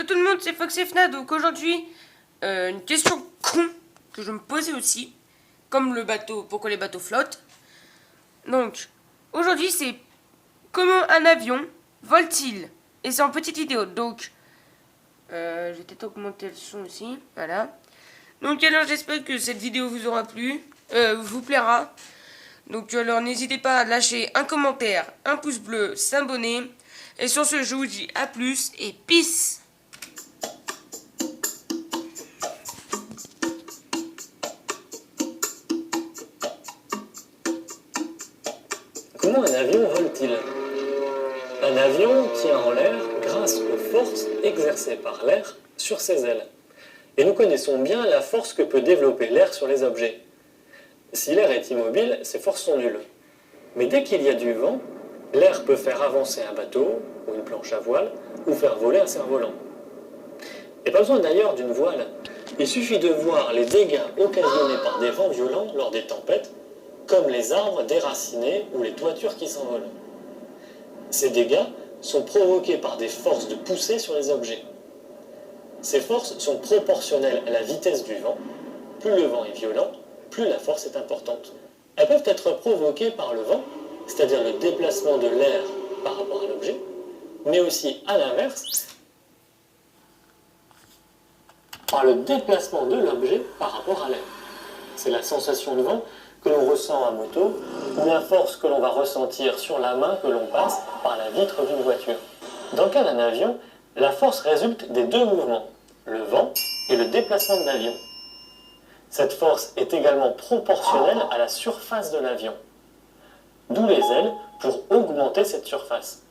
Yo tout le monde, c'est Fox et Fna. Donc aujourd'hui, une question con que je me posais aussi, comme le bateau, pourquoi les bateaux flottent. Donc aujourd'hui, c'est comment un avion vole-t-il? Et c'est en petite vidéo, donc je vais peut-être augmenter le son aussi, voilà. Donc alors j'espère que cette vidéo vous aura plu, vous plaira. Donc alors n'hésitez pas à lâcher un commentaire, un pouce bleu, s'abonner. Et sur ce, je vous dis à plus et peace. Comment un avion vole-t-il? Un avion tient en l'air grâce aux forces exercées par l'air sur ses ailes. Et nous connaissons bien la force que peut développer l'air sur les objets. Si l'air est immobile, ces forces sont nulles. Mais dès qu'il y a du vent, l'air peut faire avancer un bateau ou une planche à voile ou faire voler un cerf-volant. Et pas besoin d'ailleurs d'une voile. Il suffit de voir les dégâts occasionnés par des vents violents lors des tempêtes, comme les arbres déracinés ou les toitures qui s'envolent. Ces dégâts sont provoqués par des forces de poussée sur les objets. Ces forces sont proportionnelles à la vitesse du vent. Plus le vent est violent, plus la force est importante. Elles peuvent être provoquées par le vent, c'est-à-dire le déplacement de l'air par rapport à l'objet, mais aussi à l'inverse, par le déplacement de l'objet par rapport à l'air. C'est la sensation de vent que l'on ressent à moto, ou la force que l'on va ressentir sur la main que l'on passe par la vitre d'une voiture. Dans le cas d'un avion, la force résulte des deux mouvements, le vent et le déplacement de l'avion. Cette force est également proportionnelle à la surface de l'avion, d'où les ailes pour augmenter cette surface.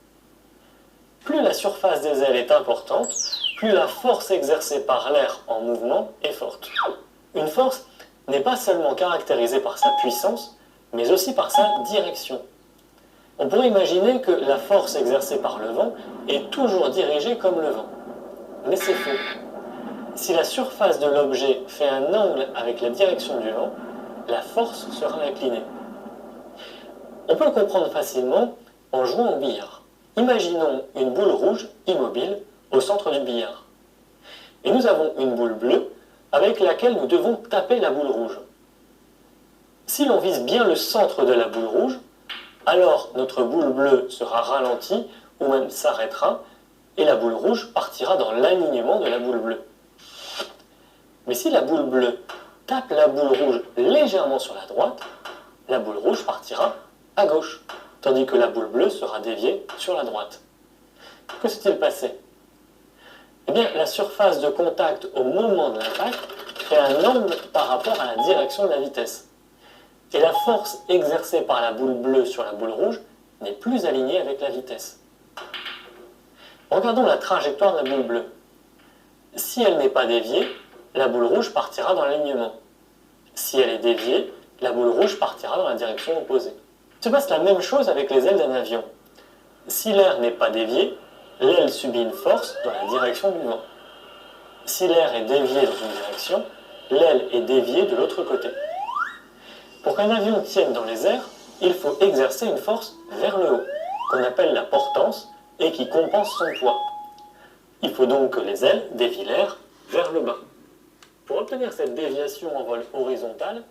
Plus la surface des ailes est importante, plus la force exercée par l'air en mouvement est forte. Une force n'est pas seulement caractérisée par sa puissance, mais aussi par sa direction. On pourrait imaginer que la force exercée par le vent est toujours dirigée comme le vent. Mais c'est faux. Si la surface de l'objet fait un angle avec la direction du vent, la force sera inclinée. On peut le comprendre facilement en jouant au billard. Imaginons une boule rouge immobile au centre du billard. Et nous avons une boule bleue avec laquelle nous devons taper la boule rouge. Si l'on vise bien le centre de la boule rouge, alors notre boule bleue sera ralentie ou même s'arrêtera et la boule rouge partira dans l'alignement de la boule bleue. Mais si la boule bleue tape la boule rouge légèrement sur la droite, la boule rouge partira à gauche, tandis que la boule bleue sera déviée sur la droite. Que s'est-il passé? Eh bien, la surface de contact au moment de l'impact fait un angle par rapport à la direction de la vitesse. Et la force exercée par la boule bleue sur la boule rouge n'est plus alignée avec la vitesse. Regardons la trajectoire de la boule bleue. Si elle n'est pas déviée, la boule rouge partira dans l'alignement. Si elle est déviée, la boule rouge partira dans la direction opposée. Il se passe la même chose avec les ailes d'un avion. Si l'air n'est pas dévié, l'aile subit une force dans la direction du vent. Si l'air est dévié dans une direction, l'aile est déviée de l'autre côté. Pour qu'un avion tienne dans les airs, il faut exercer une force vers le haut, qu'on appelle la portance, et qui compense son poids. Il faut donc que les ailes dévient l'air vers le bas. Pour obtenir cette déviation en vol horizontal,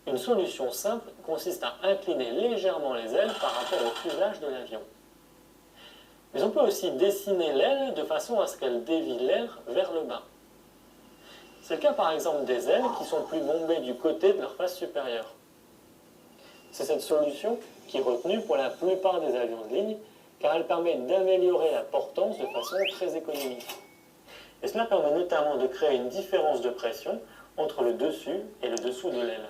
une solution simple consiste à incliner légèrement les ailes par rapport au fuselage de l'avion. Mais on peut aussi dessiner l'aile de façon à ce qu'elle dévie l'air vers le bas. C'est le cas par exemple des ailes qui sont plus bombées du côté de leur face supérieure. C'est cette solution qui est retenue pour la plupart des avions de ligne, car elle permet d'améliorer la portance de façon très économique. Et cela permet notamment de créer une différence de pression entre le dessus et le dessous de l'aile.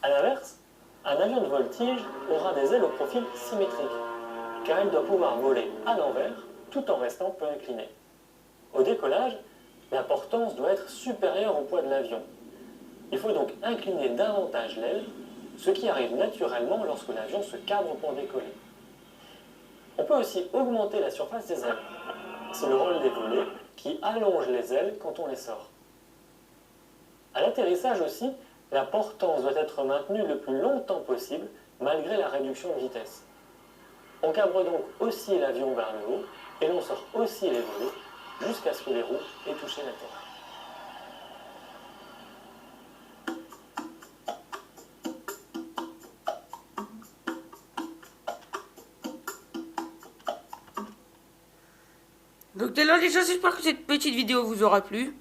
A l'inverse, un avion de voltige aura des ailes au profil symétrique, car il doit pouvoir voler à l'envers tout en restant peu incliné. Au décollage, la portance doit être supérieure au poids de l'avion. Il faut donc incliner davantage l'aile, ce qui arrive naturellement lorsque l'avion se cabre pour décoller. On peut aussi augmenter la surface des ailes. C'est le rôle des volets qui allonge les ailes quand on les sort. À l'atterrissage aussi, la portance doit être maintenue le plus longtemps possible malgré la réduction de vitesse. On cabre donc aussi l'avion vers le haut et l'on sort aussi les volets, jusqu'à ce que les roues aient touché la terre. Donc dès là les gens, j'espère que cette petite vidéo vous aura plu.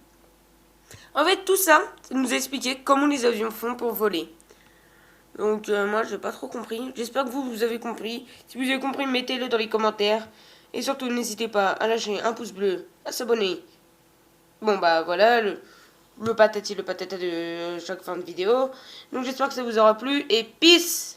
En fait tout ça, c'est nous expliquer comment les avions font pour voler. Donc moi j'ai pas trop compris. J'espère que vous avez compris. Si vous avez compris, mettez-le dans les commentaires. Et surtout n'hésitez pas à lâcher un pouce bleu, à s'abonner. Bon bah voilà, le patati de chaque fin de vidéo. Donc j'espère que ça vous aura plu et peace!